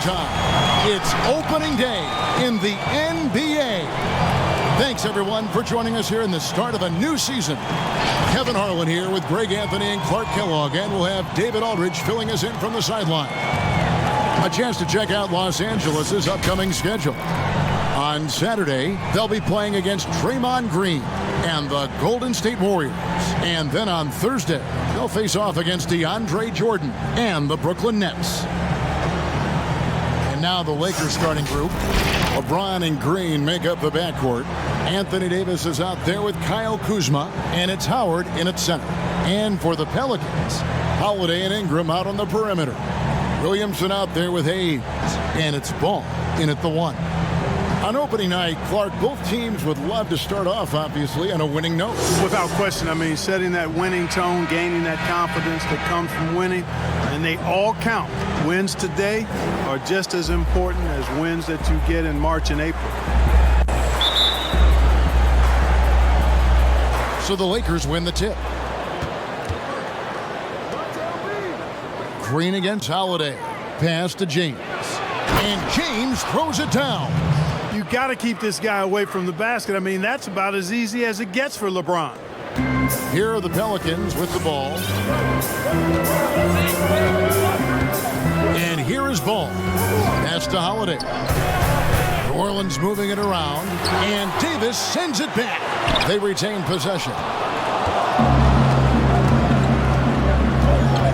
time. It's opening day in the NBA. Thanks, everyone, for joining us here in the start of a new season. Kevin Harlan here with Greg Anthony and Clark Kellogg, and we'll have David Aldridge filling us in from the sideline. A chance to check out Los Angeles' upcoming schedule. On Saturday, they'll be playing against Draymond Green and the Golden State Warriors. And then on Thursday, they'll face off against DeAndre Jordan and the Brooklyn Nets. And now the Lakers starting group. LeBron and Green make up the backcourt. Anthony Davis is out there with Kyle Kuzma, and it's Howard in at center. And for the Pelicans, Holiday and Ingram out on the perimeter. Williamson out there with Hayes, and it's Ball in at the 1. On opening night, Clark, both teams would love to start off, obviously, on a winning note. Without question. I mean, setting that winning tone, gaining that confidence that comes from winning, and they all count. Wins today are just as important as wins that you get in March and April. So the Lakers win the tip. Green against Holiday. Pass to James. And James throws it down. You got to keep this guy away from the basket. I mean, that's about as easy as it gets for LeBron. Here are the Pelicans with the ball. And here is Ball. Pass to Holiday. New Orleans moving it around. And Davis sends it back. They retain possession.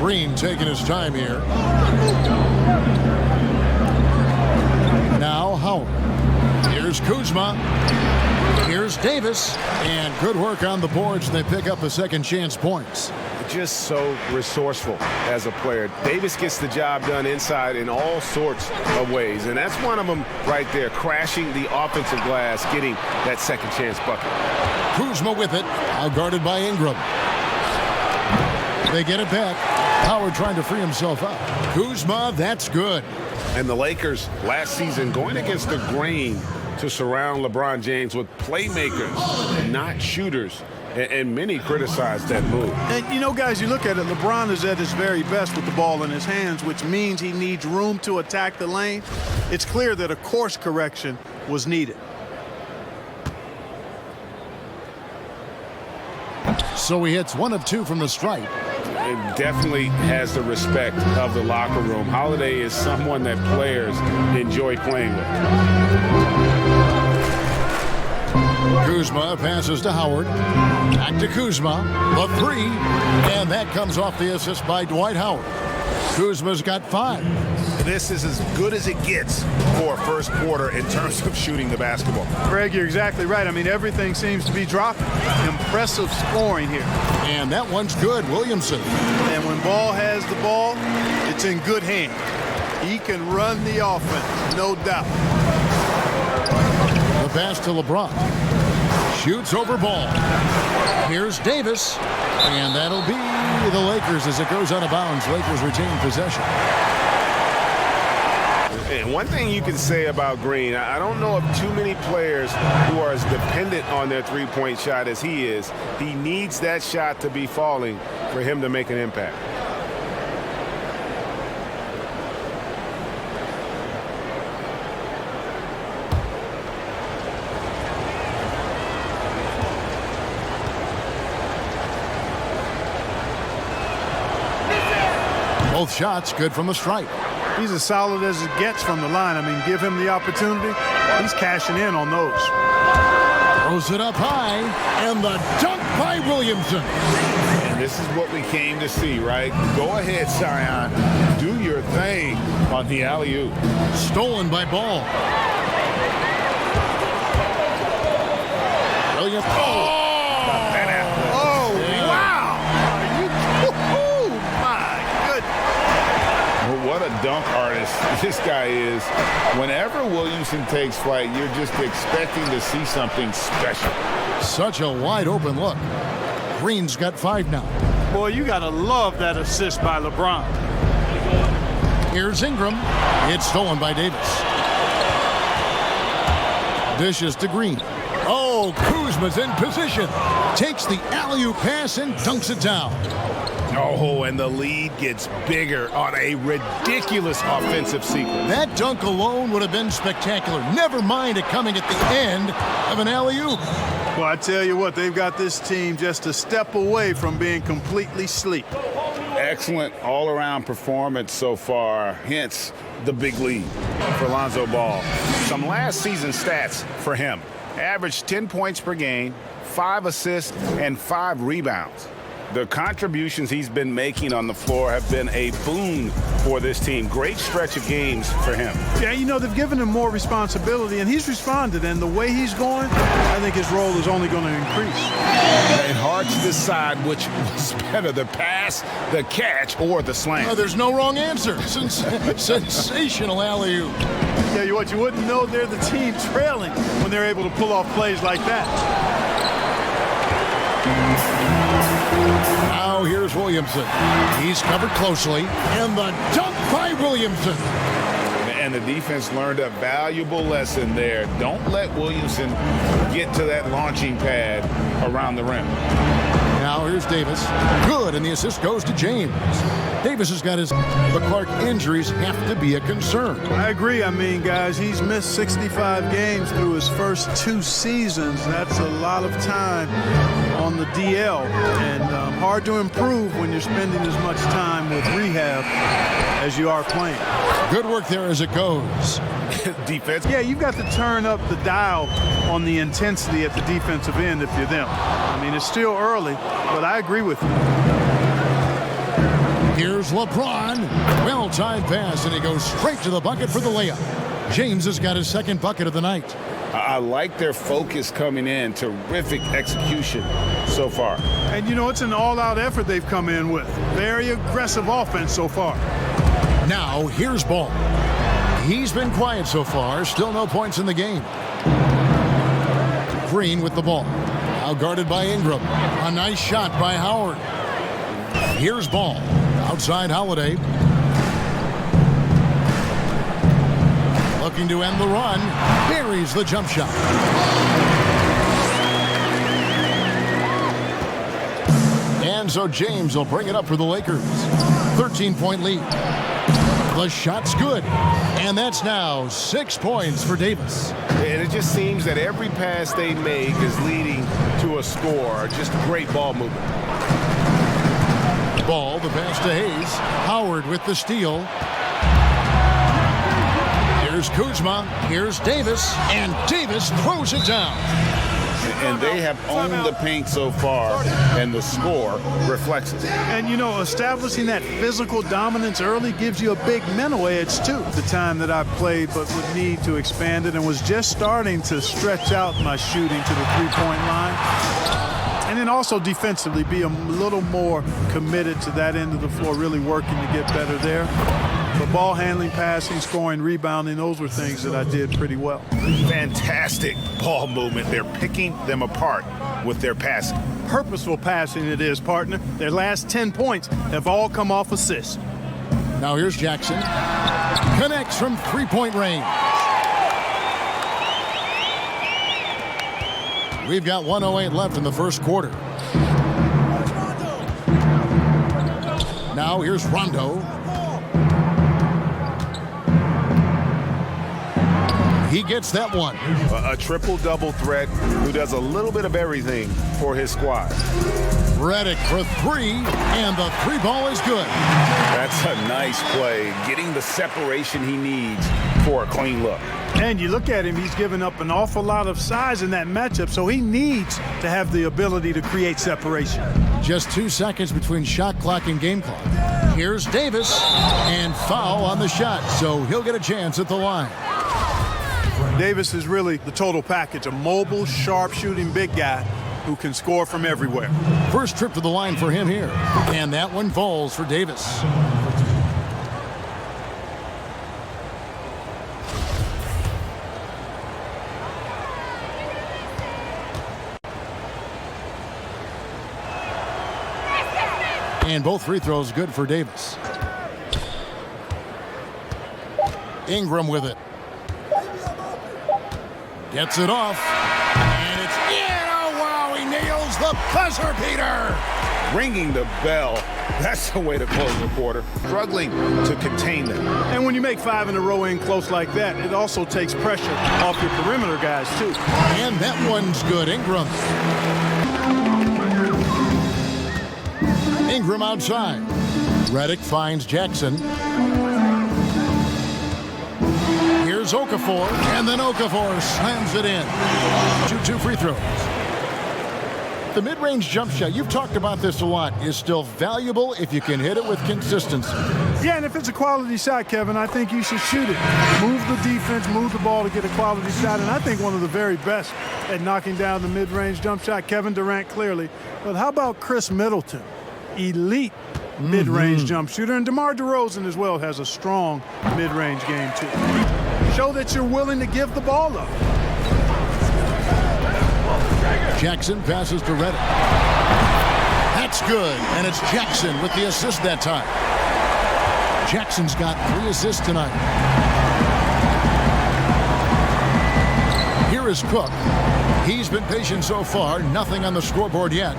Green taking his time here. Now Howard. Here's Kuzma. Here's Davis. And good work on the boards. They pick up the second chance points. Just so resourceful as a player. Davis gets the job done inside in all sorts of ways. And that's one of them right there, crashing the offensive glass, getting that second chance bucket. Kuzma with it. Out guarded by Ingram. They get it back. Howard trying to free himself up. Kuzma, that's good. And the Lakers last season going against the grain to surround LeBron James with playmakers, not shooters. And many criticized that move. And, you know, guys, you look at it, LeBron is at his very best with the ball in his hands, which means he needs room to attack the lane. It's clear that a course correction was needed. So he hits 1 of 2 from the stripe. It definitely has the respect of the locker room. Holiday is someone that players enjoy playing with. Kuzma passes to Howard. Back to Kuzma. The 3. And that comes off the assist by Dwight Howard. Kuzma's got 5. This is as good as it gets for a first quarter in terms of shooting the basketball. Greg, you're exactly right. I mean, everything seems to be dropping. Impressive scoring here. And that one's good, Williamson. And when Ball has the ball, it's in good hands. He can run the offense, no doubt. The pass to LeBron. Shoots over Ball. Here's Davis. And that'll be the Lakers as it goes out of bounds. Lakers retain possession. And one thing you can say about Green, I don't know of too many players who are as dependent on their three-point shot as he is. He needs that shot to be falling for him to make an impact. Both shots good from the stripe. He's as solid as it gets from the line. I mean, give him the opportunity. He's cashing in on those. Throws it up high, and the dunk by Williamson. And this is what we came to see, right? Go ahead, Zion. Do your thing on the alley-oop. Stolen by Ball. Williams. Oh! What a dunk artist this guy is. Whenever Williamson takes flight, you're just expecting to see something special. Such a wide open look. Green's got 5 now. Boy, you got to love that assist by LeBron. Here's Ingram. It's stolen by Davis. Dishes to Green. Oh, Kuzma's in position. Takes the alley-oop pass and dunks it down. Oh, and the lead gets bigger on a ridiculous offensive sequence. That dunk alone would have been spectacular. Never mind it coming at the end of an alley-oop. Well, I tell you what, they've got this team just a step away from being completely asleep. Excellent all-around performance so far, hence the big lead for Lonzo Ball. Some last season stats for him. Averaged 10 points per game, 5 assists, and 5 rebounds. The contributions he's been making on the floor have been a boon for this team. Great stretch of games for him. Yeah, you know, they've given him more responsibility, and he's responded. And the way he's going, I think his role is only going to increase. It's hard to decide which was better, the pass, the catch, or the slam. Oh, there's no wrong answer. Sensational alley-oop. Yeah, you wouldn't know they're the team trailing when they're able to pull off plays like that. Now here's Williamson. He's covered closely, and the dunk by Williamson. And the defense learned a valuable lesson there. Don't let Williamson get to that launching pad around the rim. Now here's Davis. Good, and the assist goes to James. Davis has got the Clark injuries have to be a concern. I agree. I mean, guys, he's missed 65 games through his first 2 seasons. That's a lot of time on the DL, and hard to improve when you're spending as much time with rehab as you are playing. Good work there as it goes. Defense. Yeah, you've got to turn up the dial on the intensity at the defensive end if you're them. I mean, it's still early, but I agree with you. Here's LeBron. Well-timed pass, and he goes straight to the bucket for the layup. James has got his second bucket of the night. I like their focus coming in. Terrific execution so far. And, you know, it's an all-out effort they've come in with. Very aggressive offense so far. Now, here's Ball. He's been quiet so far. Still no points in the game. Green with the ball. Now guarded by Ingram. A nice shot by Howard. Here's Ball. Outside Holiday. Looking to end the run. Buries the jump shot. And so James will bring it up for the Lakers. 13-point lead. The shot's good. And that's now 6 points for Davis. And it just seems that every pass they make is leading to a score. Just great ball movement. Ball, the pass to Hayes. Howard with the steal. Here's Kuzma. Here's Davis. And Davis throws it down. And they have owned the paint so far, and the score reflects it. And, you know, establishing that physical dominance early gives you a big mental edge, too. The time that I played, but would need to expand it, and was just starting to stretch out my shooting to the three-point line. And then also defensively be a little more committed to that end of the floor, really working to get better there. But ball handling, passing, scoring, rebounding, those were things that I did pretty well. Fantastic ball movement. They're picking them apart with their passing. Purposeful passing it is, partner. Their last 10 points have all come off assists. Now here's Jackson. Connects from three-point range. We've got 1:08 left in the first quarter. Now here's Rondo. He gets that one. A triple-double threat who does a little bit of everything for his squad. Redick for three, and the three ball is good. That's a nice play, getting the separation he needs for a clean look. And you look at him, he's given up an awful lot of size in that matchup, so he needs to have the ability to create separation. Just 2 seconds between shot clock and game clock. Here's Davis, and foul on the shot, so he'll get a chance at the line. Davis is really the total package, a mobile, sharp-shooting big guy who can score from everywhere. First trip to the line for him here, and that one falls for Davis. And both free throws good for Davis. Ingram with it. Gets it off. And it's in. Oh, wow. He nails the buzzer beater. Ringing the bell That's the way to close the quarter. Struggling to contain them. And when you make 5 in a row in close like that, it also takes pressure off your perimeter guys, too. And that one's good. Ingram outside. Redick finds Jackson. Here's Okafor, and then Okafor slams it in. 2 free throws. The mid-range jump shot, you've talked about this a lot, is still valuable if you can hit it with consistency. Yeah, and if it's a quality shot, Kevin, I think you should shoot it. Move the defense, move the ball to get a quality shot, and I think one of the very best at knocking down the mid-range jump shot, Kevin Durant clearly. But how about Chris Middleton? Elite mid-range jump shooter, and DeMar DeRozan as well has a strong mid-range game too. Show that you're willing to give the ball up. Jackson passes to Redick. That's good, and it's Jackson with the assist that time. Jackson's got 3 assists tonight. Here is Cook. He's been patient so far, nothing on the scoreboard yet.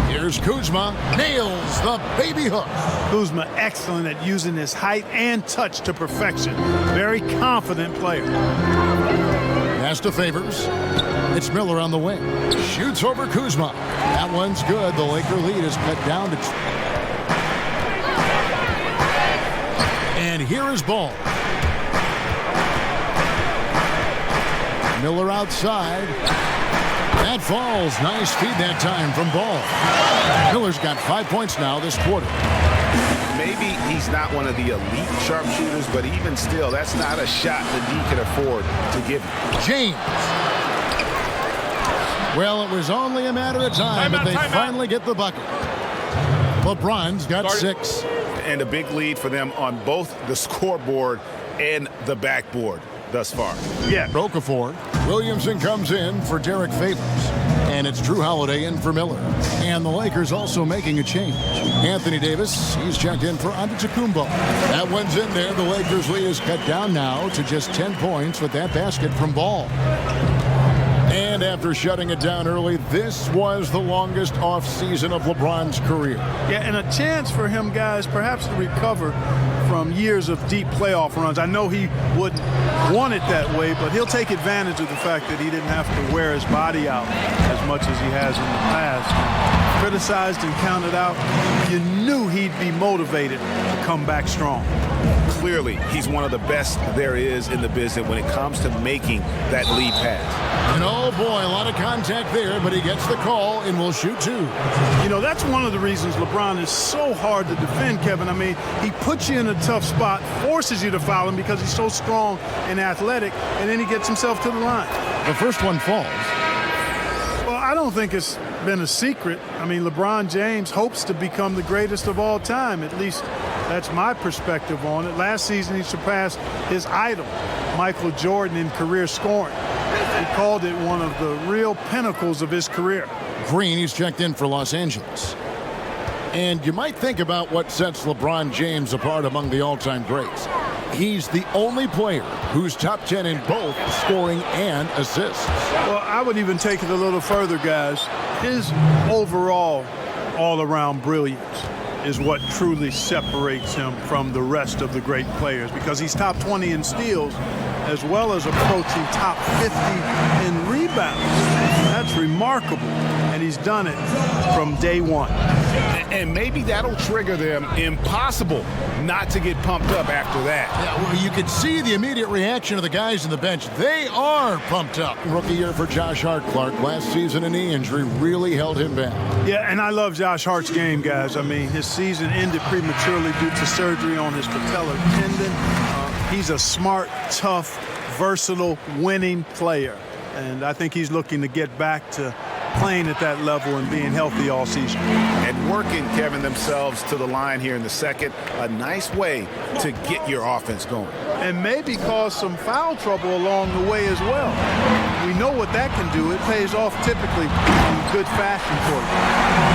Here's Kuzma, nails the baby hook. Kuzma excellent at using his height and touch to perfection. Very confident player. Pass to Favors. It's Miller on the wing. Shoots over Kuzma. That one's good. The Laker lead is cut down to 2. And here is Ball. Miller outside. That falls. Nice feed that time from Ball. Miller's got 5 points now this quarter. Maybe he's not one of the elite sharpshooters, but even still, that's not a shot that he can afford to give him. James. Well, it was only a matter of time, but they finally get the bucket. LeBron's got 6. And a big lead for them on both the scoreboard and the backboard thus far. Yeah. Okafor. Williamson comes in for Derek Favors. And it's Drew Holiday in for Miller. And the Lakers also making a change. Anthony Davis, he's checked in for Antetokounmpo. That one's in there. The Lakers' lead is cut down now to just 10 points with that basket from Ball. And after shutting it down early, this was the longest offseason of LeBron's career. Yeah, and a chance for him, guys, perhaps to recover from years of deep playoff runs. I know he wouldn't want it that way, but he'll take advantage of the fact that he didn't have to wear his body out as much as he has in the past. Criticized and counted out, you knew he'd be motivated to come back strong. Clearly, he's one of the best there is in the business when it comes to making that lead pass. And oh boy, a lot of contact there, but he gets the call and will shoot 2. You know, that's one of the reasons LeBron is so hard to defend, Kevin. I mean, he puts you in a tough spot, forces you to foul him because he's so strong and athletic, and then he gets himself to the line. The first one falls. Well, I don't think it's been a secret. I mean, LeBron James hopes to become the greatest of all time. At least that's my perspective on it. Last season, he surpassed his idol, Michael Jordan, in career scoring. He called it one of the real pinnacles of his career. Green, he's checked in for Los Angeles. And you might think about what sets LeBron James apart among the all-time greats. He's the only player who's top 10 in both scoring and assists. Well, I would even take it a little further, guys. His overall all-around brilliance is what truly separates him from the rest of the great players, because he's top 20 in steals as well as approaching top 50 in rebounds. That's remarkable, and he's done it from day one. And maybe that'll trigger them. Impossible not to get pumped up after that. Yeah, well, you could see the immediate reaction of the guys on the bench. They are pumped up. Rookie year for Josh Hart, Clark. Last season, a knee injury really held him back. Yeah, and I love Josh Hart's game, guys. I mean, his season ended prematurely due to surgery on his patellar tendon. He's a smart, tough, versatile, winning player. And I think he's looking to get back to playing at that level and being healthy all season. And working, Kevin, themselves to the line here in the second. A nice way to get your offense going. And maybe cause some foul trouble along the way as well. We know what that can do. It pays off typically in good fashion for you.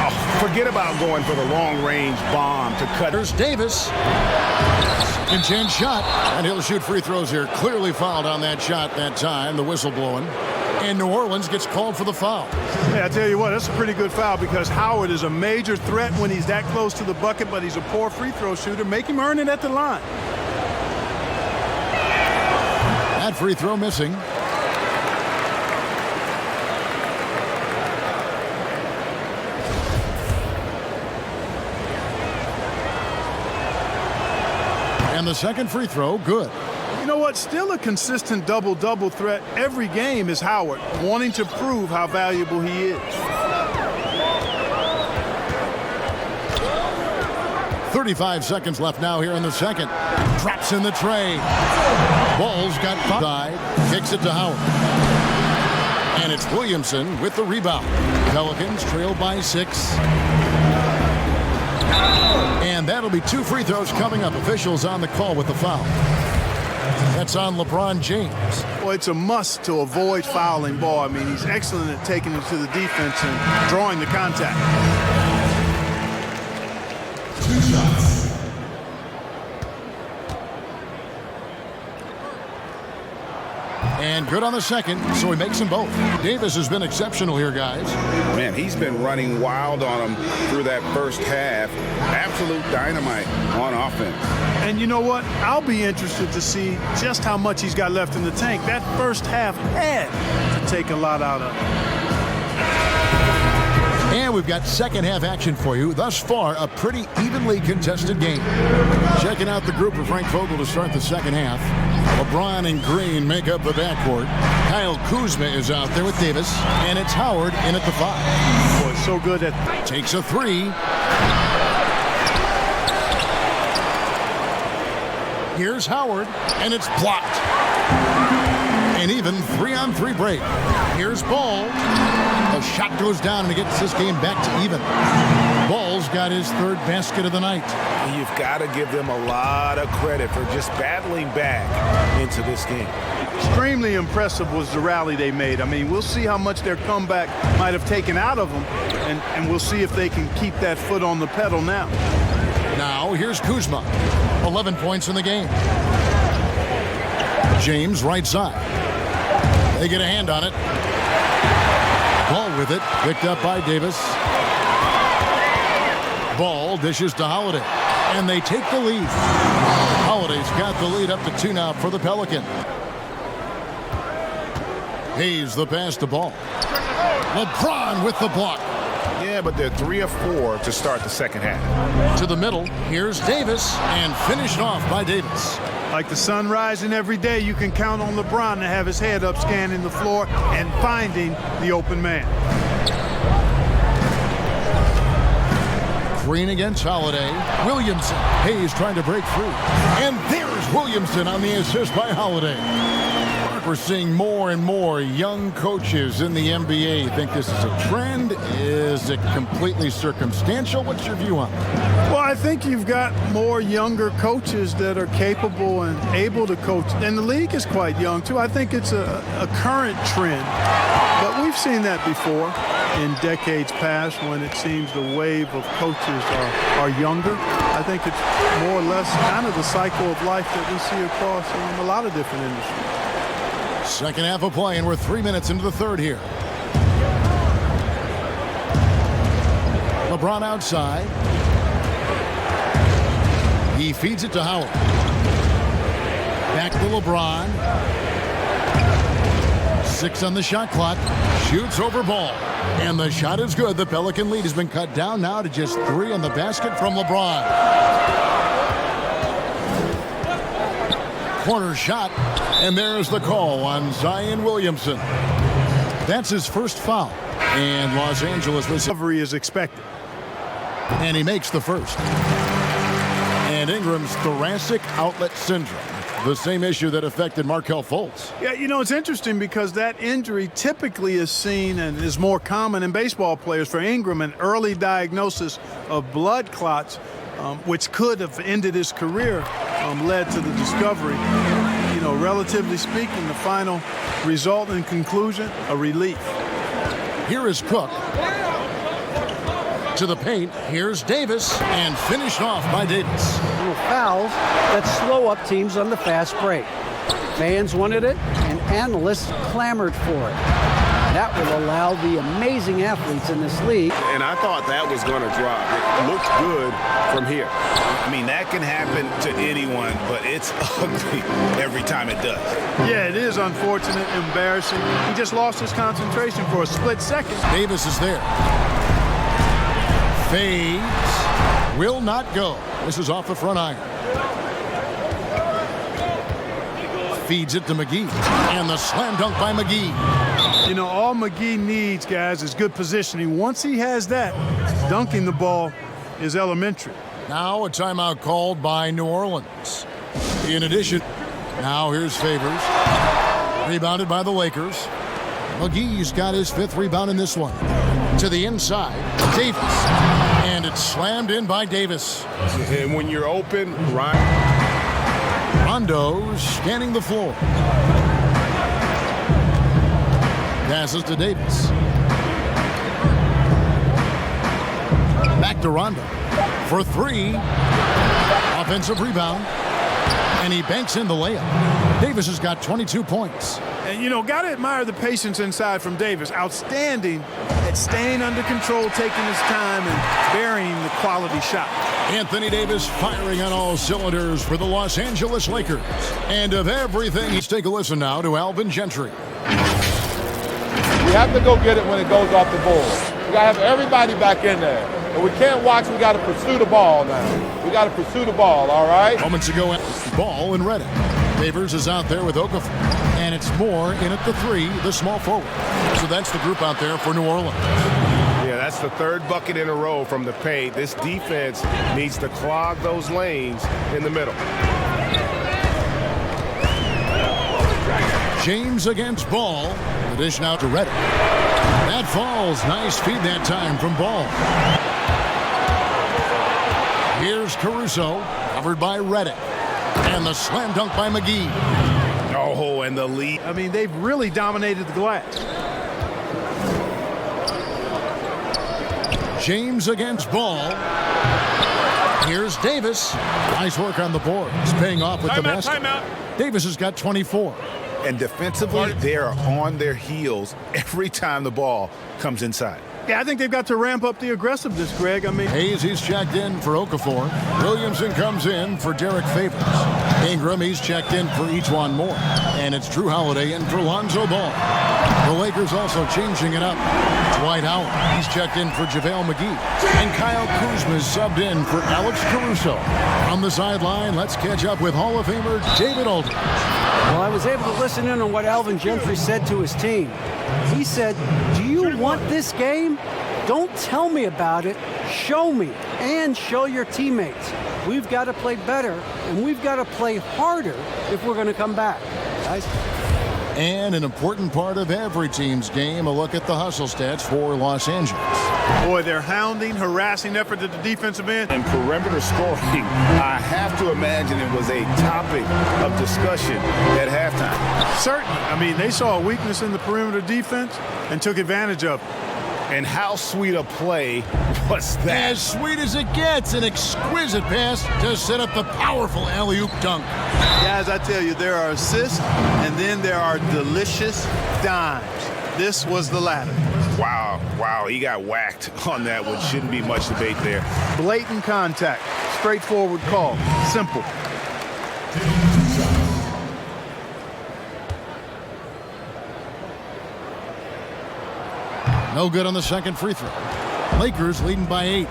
Oh, forget about going for the long-range bomb to cut. There's Davis. Second-chance shot, and he'll shoot free throws here. Clearly fouled on that shot that time. The whistle blowing. And New Orleans gets called for the foul. Hey, I tell you what, that's a pretty good foul because Howard is a major threat when he's that close to the bucket, but he's a poor free throw shooter. Make him earn it at the line. That free throw missing. And the second free throw, good. You know what? Still a consistent double-double threat every game is Howard, wanting to prove how valuable he is. 35 seconds left now here in the second. Drops in the tray. Ball's got side. Kicks it to Howard. And it's Williamson with the rebound. Pelicans trail by 6. And that'll be 2 free throws coming up. Officials on the call with the foul. That's on LeBron James. Well, it's a must to avoid fouling ball. I mean, he's excellent at taking it to the defense and drawing the contact. 2 shots. And good on the second, so he makes them both. Davis has been exceptional here, guys. Man, he's been running wild on him through that first half. Absolute dynamite on offense. And you know what? I'll be interested to see just how much he's got left in the tank. That first half had to take a lot out of him. And we've got second half action for you. Thus far, a pretty evenly contested game. Checking out the group of Frank Vogel to start the second half. LeBron and Green make up the backcourt. Kyle Kuzma is out there with Davis. And it's Howard in at the 5. Boy, so good at... Takes a 3. Here's Howard, and it's blocked. An even 3-on-3 break. Here's Ball. The shot goes down, and it gets this game back to even. Ball's got his 3rd basket of the night. You've got to give them a lot of credit for just battling back into this game. Extremely impressive was the rally they made. I mean, we'll see how much their comeback might have taken out of them, and we'll see if they can keep that foot on the pedal now. Now, here's Kuzma. 11 points in the game. James right side. They get a hand on it. Ball with it. Picked up by Davis. Ball dishes to Holiday. And they take the lead. Holiday's got the lead up to 2 now for the Pelicans. Hayes the pass to Ball. LeBron with the block. Yeah, but they're 3 of 4 to start the second half. To the middle, here's Davis, and finished off by Davis. Like the sun rising every day, you can count on LeBron to have his head up scanning the floor and finding the open man. Green against Holiday. Williamson. Hayes trying to break free. And there's Williamson on the assist by Holiday. We're seeing more and more young coaches in the NBA. You think this is a trend? Is it completely circumstantial? What's your view on it? Well, I think you've got more younger coaches that are capable and able to coach. And the league is quite young, too. I think it's a current trend. But we've seen that before in decades past when it seems the wave of coaches are younger. I think it's more or less kind of the cycle of life that we see across a lot of different industries. Second half of play, and we're 3 minutes into the third here. LeBron outside. He feeds it to Howard. Back to LeBron. 6 on the shot clock. Shoots over Ball. And the shot is good. The Pelican lead has been cut down now to just 3 on the basket from LeBron. Corner shot, and there's the call on Zion Williamson. That's his first foul, and Los Angeles recovery is expected. And he makes the first. And Ingram's thoracic outlet syndrome, the same issue that affected Markelle Fultz. Yeah, you know, it's interesting because that injury typically is seen and is more common in baseball players. For Ingram, an early diagnosis of blood clots, which could have ended his career, led to the discovery. You know, relatively speaking, the final result and conclusion, a relief. Here is Cook. To the paint, here's Davis, and finished off by Davis. Little fouls that slow up teams on the fast break. Fans wanted it, and analysts clamored for it. That will allow the amazing athletes in this league. And I thought that was going to drop. It looked good from here. I mean, that can happen to anyone, but it's ugly every time it does. Yeah, it is unfortunate, embarrassing. He just lost his concentration for a split second. Davis is there. Fades. Will not go. This is off the front iron. Feeds it to McGee. And the slam dunk by McGee. You know, all McGee needs, guys, is good positioning. Once he has that, dunking the ball is elementary. Now a timeout called by New Orleans. In addition, now here's Favors. Rebounded by the Lakers. McGee's got his 5th rebound in this one. To the inside, Davis. And it's slammed in by Davis. And when you're open, Ryan. Rondo scanning the floor. Passes to Davis. Back to Rondo for 3. Offensive rebound. And he banks in the layup. Davis has got 22 points. And, you know, got to admire the patience inside from Davis. Outstanding at staying under control, taking his time, and burying the quality shot. Anthony Davis firing on all cylinders for the Los Angeles Lakers. And of everything, let's take a listen now to Alvin Gentry. We have to go get it when it goes off the board. We got to have everybody back in there. And we can't watch, we got to pursue the ball now. We got to pursue the ball, all right? Moments ago, Ball and Reddick. Favors is out there with Okafor. And it's Moore in at the 3, the small forward. So that's the group out there for New Orleans. Yeah, that's the 3rd bucket in a row from the paint. This defense needs to clog those lanes in the middle. James against Ball. The dish now to Reddick. That falls. Nice feed that time from Ball. Here's Caruso, covered by Reddick. And the slam dunk by McGee. Oh, and the lead. I mean, they've really dominated the glass. James against Ball. Here's Davis. Nice work on the boards, paying off with the basket. Davis has got 24. And defensively, they are on their heels every time the ball comes inside. Yeah, I think they've got to ramp up the aggressiveness, Greg. I mean, Hayes, he's checked in for Okafor. Williamson comes in for Derek Favors. Ingram, he's checked in for Ejuan Moore. And it's Drew Holiday in for Lonzo Ball. The Lakers also changing it up. Dwight Howard, he's checked in for JaVale McGee. And Kyle Kuzma is subbed in for Alex Caruso. On the sideline, let's catch up with Hall of Famer David Aldridge. Well, I was able to listen in on what Alvin Gentry said to his team. He said, do you want this game? Don't tell me about it. Show me and show your teammates. We've got to play better, and we've got to play harder if we're going to come back. Guys. And an important part of every team's game, a look at the hustle stats for Los Angeles. boy, their hounding, harassing effort at the defensive end. And perimeter scoring, I have to imagine it was a topic of discussion at halftime. Certainly. I mean, they saw a weakness in the perimeter defense and took advantage of it. And how sweet a play was that? As sweet as it gets, an exquisite pass to set up the powerful alley-oop dunk. Guys, I tell you, there are assists, and then there are delicious dimes. This was the latter. Wow, he got whacked on that one. Shouldn't be much debate there. Blatant contact, straightforward call, simple. No good on the second free throw. Lakers leading by 8.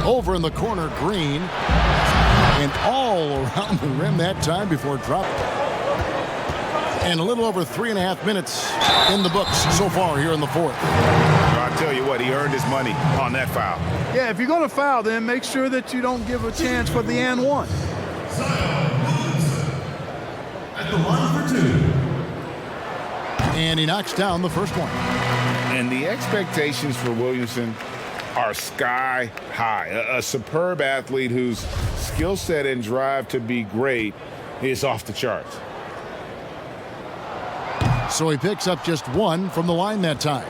Over in the corner, Green. And all around the rim that time before dropping. And a little over 3.5 minutes in the books so far here in the fourth. I'll tell you what, he earned his money on that foul. Yeah, if you're going to foul, then make sure that you don't give a chance for the and one. At the line for 2. And he knocks down the first one. And the expectations for Williamson are sky high. A superb athlete whose skill set and drive to be great is off the charts. So he picks up just 1 from the line that time.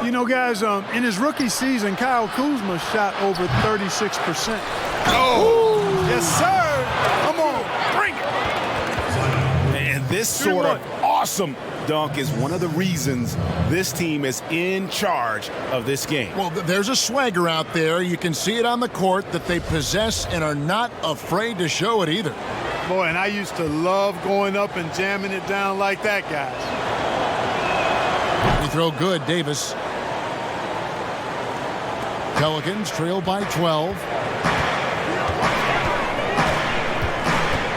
You know, guys, in his rookie season, Kyle Kuzma shot over 36%. Oh! Yes, sir! Come on, bring it! And this sort of awesome dunk is one of the reasons this team is in charge of this game. Well, there's a swagger out there. You can see it on the court that they possess and are not afraid to show it either. Boy, and I used to love going up and jamming it down like that, guys. Free throw good, Davis. Pelicans trail by 12.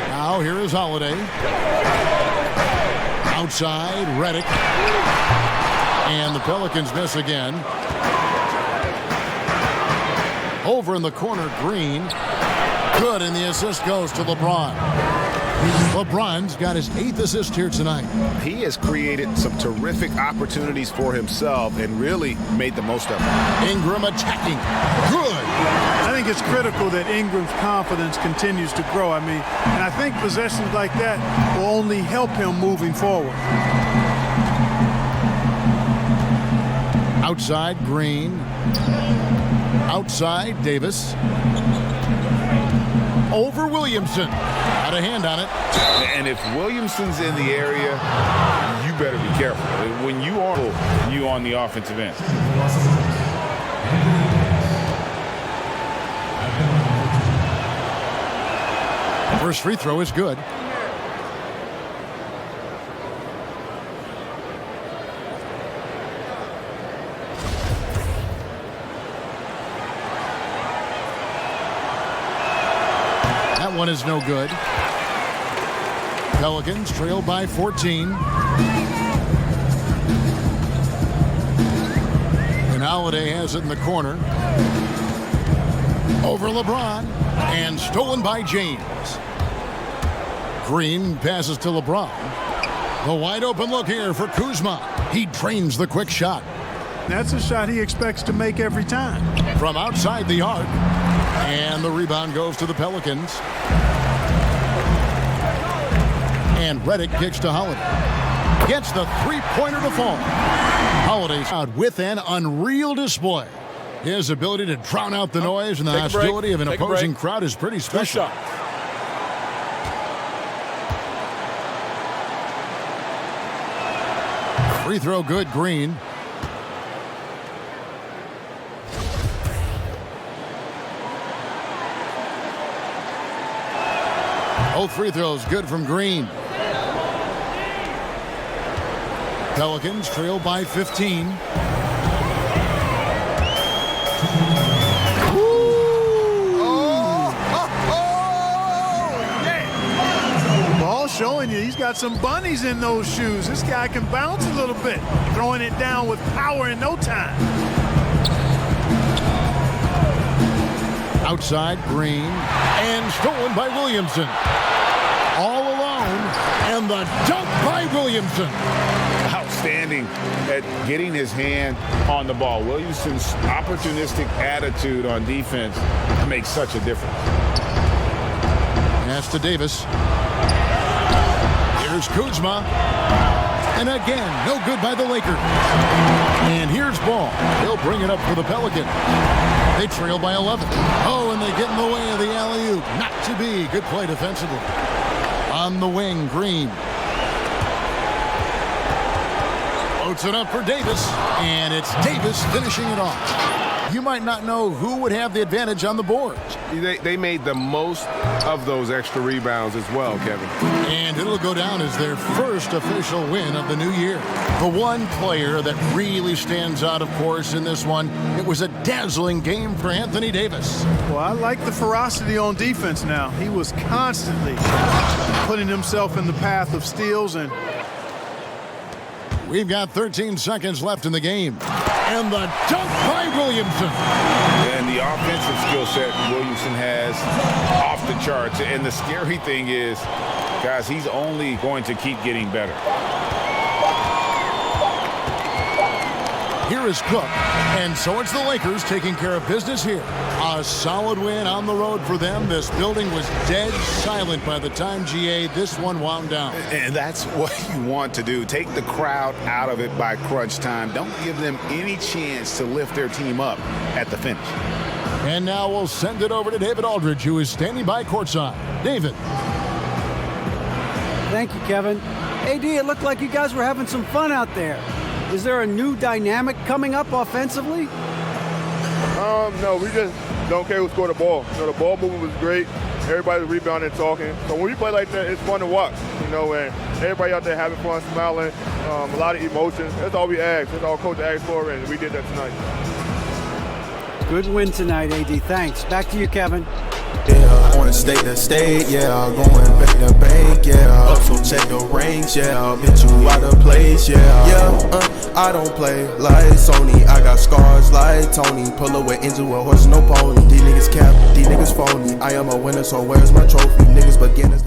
Now here is Holiday. Outside, Redick. And the Pelicans miss again. Over in the corner, Green. Good, and the assist goes to LeBron. LeBron's got his 8th assist here tonight. He has created some terrific opportunities for himself and really made the most of it. Ingram attacking. Good. I think it's critical that Ingram's confidence continues to grow. And I think possessions like that will only help him moving forward. Outside, Green. Outside, Davis. Over Williamson. Got a hand on it. And if Williamson's in the area, you better be careful. When you are on the offensive end. First free throw is good. That one is no good. Pelicans trail by 14. And Holiday has it in the corner. Over LeBron. And stolen by James. Green passes to LeBron. The wide open look here for Kuzma. He drains the quick shot. That's a shot he expects to make every time. From outside the arc. And the rebound goes to the Pelicans. And Redick kicks to Holiday. Gets the three-pointer to fall. Holiday's out with an unreal display. His ability to drown out the noise and the hostility of an opposing crowd is pretty special. Free throw good, Green. Both free throws good from Green. Pelicans trail by 15. Ball showing you he's got some bunnies in those shoes. This guy can bounce a little bit, throwing it down with power in no time. Outside, Green, and stolen by Williamson. All alone, and the dunk by Williamson. Outstanding at getting his hand on the ball. Williamson's opportunistic attitude on defense makes such a difference. Pass to Davis. Here's Kuzma. And again, no good by the Lakers. And here's Ball. He'll bring it up for the Pelicans. They trail by 11. Oh, and they get in the way of the alley-oop. Not to be. Good play defensively. On the wing, Green. Floats it up for Davis. And it's Davis finishing it off. You might not know who would have the advantage on the boards. They made the most of those extra rebounds as well, Kevin. And it'll go down as their first official win of the new year. The one player that really stands out, of course, in this one, it was a dazzling game for Anthony Davis. Well, I like the ferocity on defense now. He was constantly putting himself in the path of steals. And we've got 13 seconds left in the game. And the dunk by Williamson. And the offensive skill set Williamson has off the charts. And the scary thing is, guys, he's only going to keep getting better. Here is Cook. And so it's the Lakers taking care of business here. A solid win on the road for them. This building was dead silent by the time this one wound down. And that's what you want to do. Take the crowd out of it by crunch time. Don't give them any chance to lift their team up at the finish. And now we'll send it over to David Aldridge, who is standing by courtside. David. Thank you, Kevin. AD, it looked like you guys were having some fun out there. Is there a new dynamic coming up offensively? No, we just don't care who scored the ball. The ball movement was great. Everybody's rebounding and talking. So when we play like that, it's fun to watch, and everybody out there having fun, smiling, a lot of emotions. That's all we ask. That's all Coach asked for, and we did that tonight. Good win tonight, AD. Thanks. Back to you, Kevin. Yeah, on state to state, yeah, going bank to bank, yeah. So check the rings, yeah, bitch, you out of place, yeah. I don't play like Sony, I got scars like Tony. Pull away into a horse, no pony. These niggas cap, these niggas phony. I am a winner, so where's my trophy? Niggas beginners,